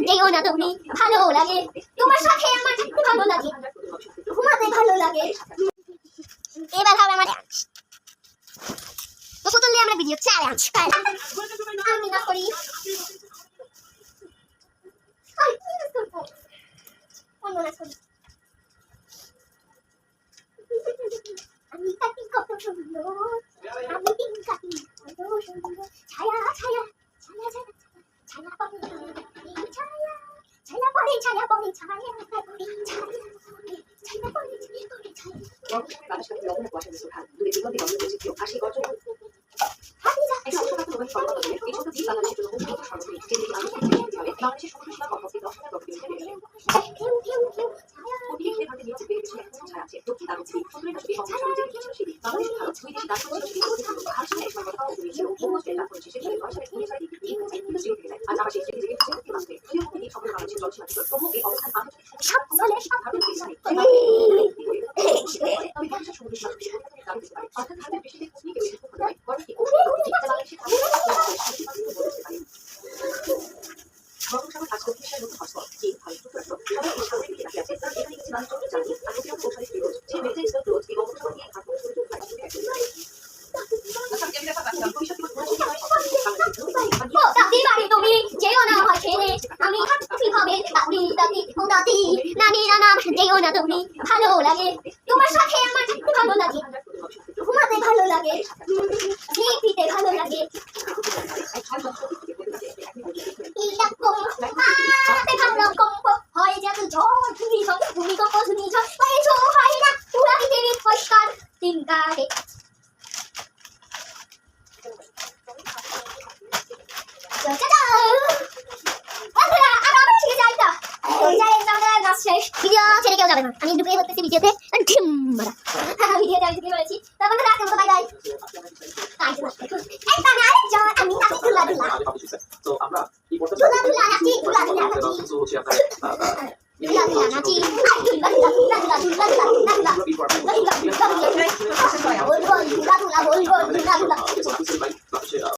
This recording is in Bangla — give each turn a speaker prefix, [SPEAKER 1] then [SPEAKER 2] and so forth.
[SPEAKER 1] যেও না তুমি, ভালো লাগে তোমার সাথে আমার ভালো লাগে, ঘুমাতে ভালো লাগে। এবার হবে আমার তো তুললে আমরা ভিডিও চ্যালেঞ্জ আমি না করি আমি কাটি কত সুন্দর, আমি কাটি কত সুন্দর, ছায়া ছায়া ছায়া ছায়া ছায়া পড়ে ছায়া ছায়া পড়ে ছায়া পড়ে ছায়া ছায়া পড়ে যেও না তুমি, ভালো লাগে তোমার সাথে আমার ভালো লাগে, ঘুমাতে ভালো লাগে, পিতে ভালো লাগে, হয় যাতে ঝড় ভূমিকম্প ভূমিকম্প ঘূর্ণিঝড় হয় না পুরা পৃথিবী পরিষ্কার তিনকারে। ভিডিও ছেড়ে কেউ যাবে না, আমি ঢুকে করতেছি ভিডিওতে ভিডিও যাই ঢুকে বলেছি। তারপরে রাখতে মতো বাই বাই। আমি ধুলা ধুলা ধুলা ধুলা নাচি ধুলা ধুলা নাচি ধুলা ধুলা নাচি ধুলা ধুলা ধুলা ধুলা ধুলা ধুলা ধুলা ধুলা ধুলা ধুলা ধুলা ধুলা